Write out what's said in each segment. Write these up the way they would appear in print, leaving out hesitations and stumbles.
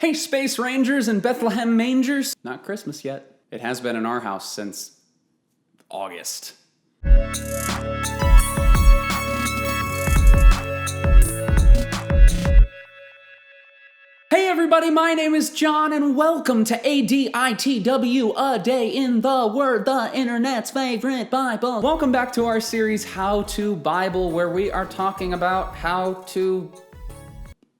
Hey, Space Rangers and Bethlehem Mangers! Not Christmas yet. It has been in our house since August. Hey everybody, my name is John and welcome to ADITW, A Day in the Word, the internet's favorite Bible. Welcome back to our series, How to Bible, where we are talking about how to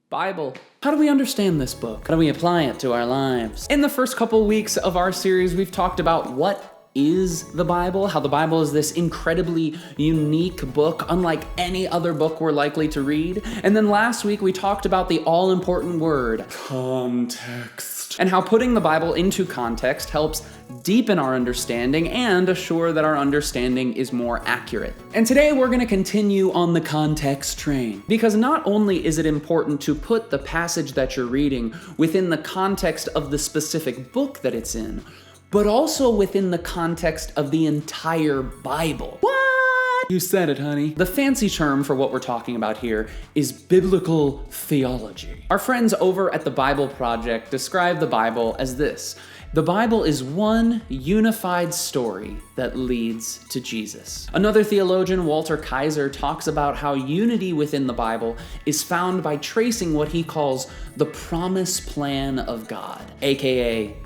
Bible. How do we understand this book? How do we apply it to our lives? In the first couple weeks of our series, we've talked about what is the Bible, how the Bible is this incredibly unique book, unlike any other book we're likely to read. And then last week, we talked about the all-important word, context, and how putting the Bible into context helps deepen our understanding and assure that our understanding is more accurate. And today we're going to continue on the context train, because not only is it important to put the passage that you're reading within the context of the specific book that it's in, but also within the context of the entire Bible. What? You said it, honey. The fancy term for what we're talking about here is biblical theology. Our friends over at the Bible Project describe the Bible as this: the Bible is one unified story that leads to Jesus. Another theologian, Walter Kaiser, talks about how unity within the Bible is found by tracing what he calls the promise plan of God, aka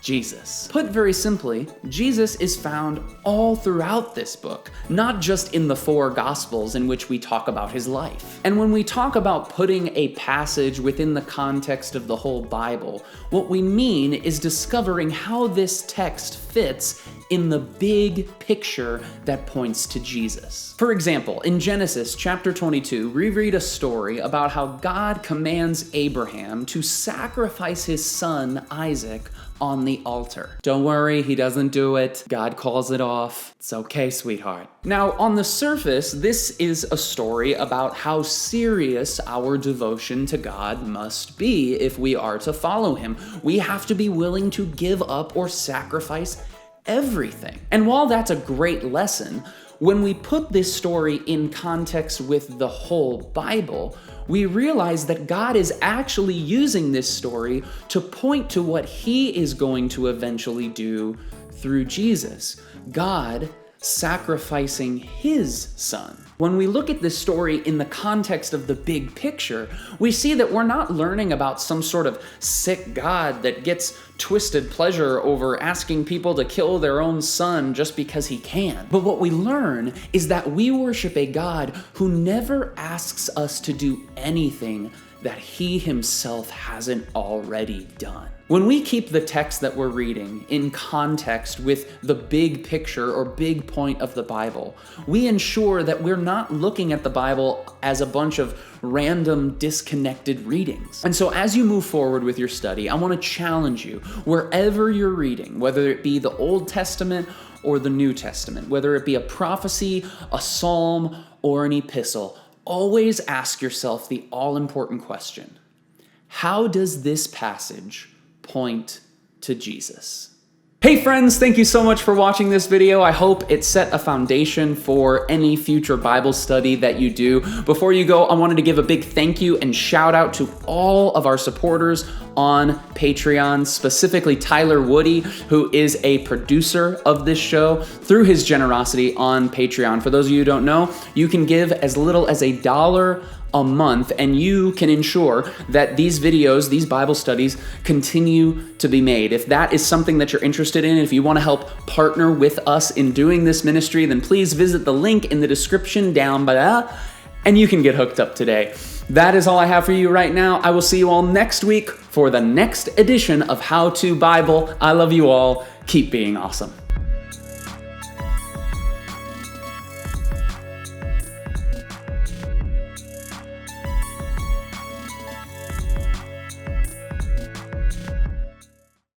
Jesus. Put very simply, Jesus is found all throughout this book, not just in the 4 Gospels in which we talk about his life. And when we talk about putting a passage within the context of the whole Bible, what we mean is discovering how this text fits in the big picture that points to Jesus. For example, in Genesis chapter 22, we read a story about how God commands Abraham to sacrifice his son Isaac on the altar. Don't worry, he doesn't do it. God calls it off. It's okay, sweetheart. Now, on the surface, this is a story about how serious our devotion to God must be if we are to follow him. We have to be willing to give up or sacrifice everything. And while that's a great lesson, when we put this story in context with the whole Bible, we realize that God is actually using this story to point to what he is going to eventually do through Jesus. God sacrificing his son. When we look at this story in the context of the big picture, we see that we're not learning about some sort of sick God that gets twisted pleasure over asking people to kill their own son just because he can. But what we learn is that we worship a God who never asks us to do anything that he himself hasn't already done. When we keep the text that we're reading in context with the big picture or big point of the Bible, we ensure that we're not looking at the Bible as a bunch of random disconnected readings. And so as you move forward with your study, I want to challenge you, wherever you're reading, whether it be the Old Testament or the New Testament, whether it be a prophecy, a psalm, or an epistle, always ask yourself the all-important question: how does this passage point to Jesus? Hey friends, thank you so much for watching this video. I hope it set a foundation for any future Bible study that you do. Before you go, I wanted to give a big thank you and shout out to all of our supporters on Patreon, specifically Tyler Woody, who is a producer of this show, through his generosity on Patreon. For those of you who don't know, you can give as little as $1 a month, and you can ensure that these videos, these Bible studies, continue to be made. If that is something that you're interested in, if you want to help partner with us in doing this ministry, then please visit the link in the description down below, and you can get hooked up today. That is all I have for you right now. I will see you all next week for the next edition of How to Bible. I love you all. Keep being awesome.